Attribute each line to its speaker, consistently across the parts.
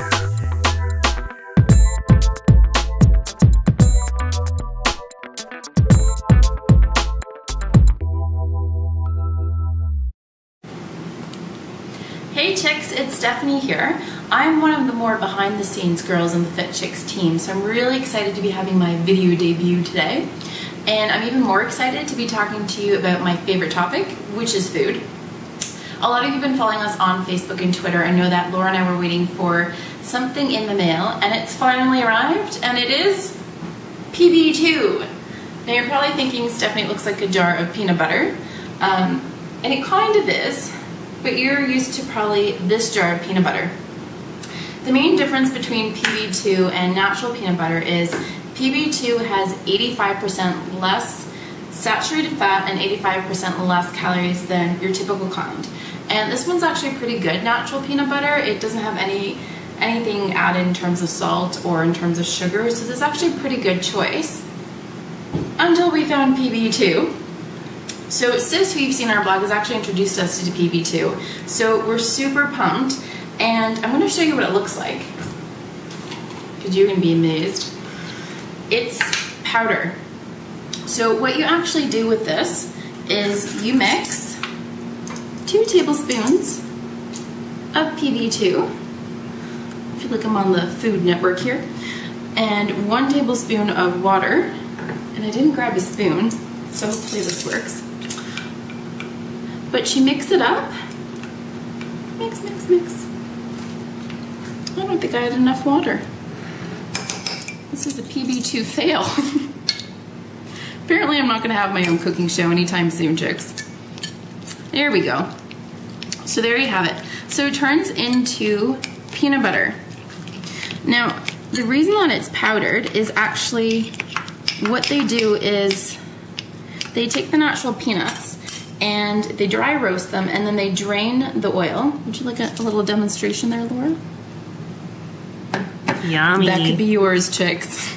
Speaker 1: Hey chicks, it's Stephanie here. I'm one of the more behind the scenes girls in the Fit Chicks team, so I'm really excited to be having my video debut today. And I'm even more excited to be talking to you about my favorite topic, which is food. A lot of you have been following us on Facebook and Twitter. I know that Laura and I were waiting for something in the mail, and it's finally arrived, and it is PB2. Now you're probably thinking, Stephanie, it looks like a jar of peanut butter, and it kind of is. But you're used to probably this jar of peanut butter. The main difference between PB2 and natural peanut butter is PB2 has 85% less saturated fat and 85% less calories than your typical kind. And this one's actually pretty good natural peanut butter. It doesn't have anything added in terms of salt or in terms of sugar, so this is actually a pretty good choice. Until we found PB2. So Sis, who you've seen on our blog, has actually introduced us to PB2. So we're super pumped, and I'm going to show you what it looks like, because you're going to be amazed. It's powder. So what you actually do with this is you mix 2 tablespoons of PB2, if you look, I'm on the Food Network here, and 1 tablespoon of water, and I didn't grab a spoon, so hopefully this works. But you mix it up. Mix, mix, mix. I don't think I had enough water. This is a PB2 fail. Apparently I'm not gonna have my own cooking show anytime soon, chicks. There we go. So there you have it. So it turns into peanut butter. Now, the reason that it's powdered is actually what they do is they take the natural peanuts and they dry roast them, and then they drain the oil. Would you like a little demonstration there, Laura?
Speaker 2: Yummy.
Speaker 1: That could be yours, chicks.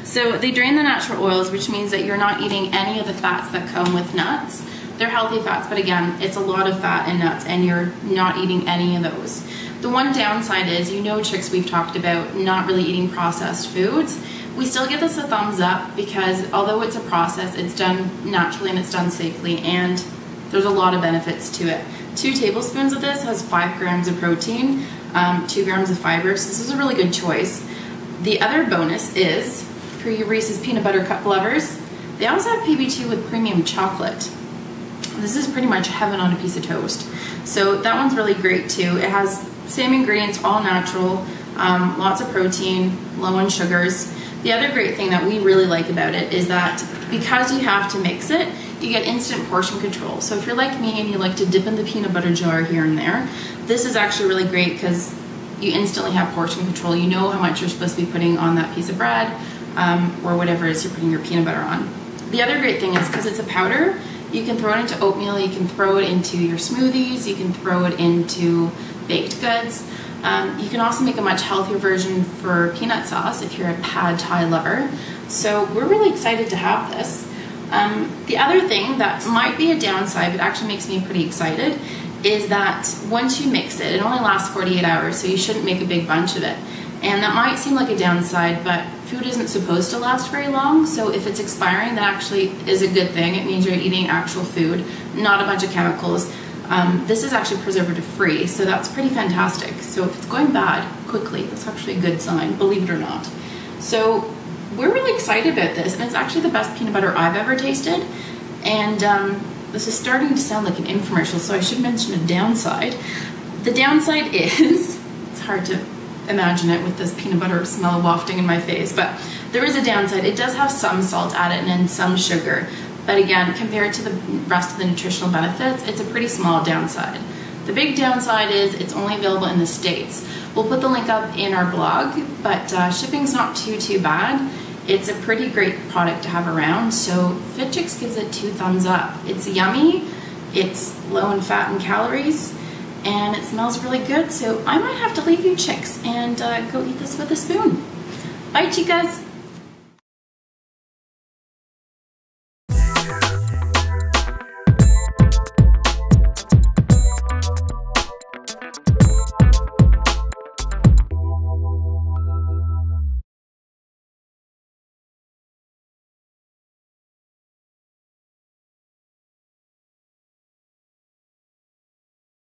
Speaker 1: So they drain the natural oils, which means that you're not eating any of the fats that come with nuts. They're healthy fats, but again, it's a lot of fat in nuts, and you're not eating any of those. The one downside is, you know, chicks, we've talked about not really eating processed foods. We still give this a thumbs up because although it's a process, it's done naturally and it's done safely, and there's a lot of benefits to it. 2 tablespoons of this has 5 grams of protein, 2 grams of fiber, so this is a really good choice. The other bonus is, for you Reese's Peanut Butter Cup lovers, they also have PB2 with premium chocolate. This is pretty much heaven on a piece of toast. So that one's really great too. It has same ingredients, all natural, lots of protein, low in sugars. The other great thing that we really like about it is that because you have to mix it, you get instant portion control. So if you're like me and you like to dip in the peanut butter jar here and there, this is actually really great because you instantly have portion control. You know how much you're supposed to be putting on that piece of bread or whatever it is you're putting your peanut butter on. The other great thing is because it's a powder, you can throw it into oatmeal, you can throw it into your smoothies, you can throw it into baked goods. You can also make a much healthier version for peanut sauce if you're a pad thai lover. So we're really excited to have this. The other thing that might be a downside, but actually makes me pretty excited, is that once you mix it, it only lasts 48 hours, so you shouldn't make a big bunch of it. And that might seem like a downside, but food isn't supposed to last very long, so if it's expiring, that actually is a good thing. It means you're eating actual food, not a bunch of chemicals. This is actually preservative free, so that's pretty fantastic. So if it's going bad quickly, that's actually a good sign, believe it or not. So we're really excited about this, and it's actually the best peanut butter I've ever tasted. And this is starting to sound like an infomercial, so I should mention a downside. The downside is, it's hard to imagine it with this peanut butter smell wafting in my face, but there is a downside. It does have some salt added and then some sugar. But again, compared to the rest of the nutritional benefits, it's a pretty small downside. The big downside is it's only available in the States. We'll put the link up in our blog, but shipping's not too bad. It's a pretty great product to have around, so Fit Chicks gives it 2 thumbs up. It's yummy, it's low in fat and calories, and it smells really good, so I might have to leave you chicks and go eat this with a spoon. Bye, chicas!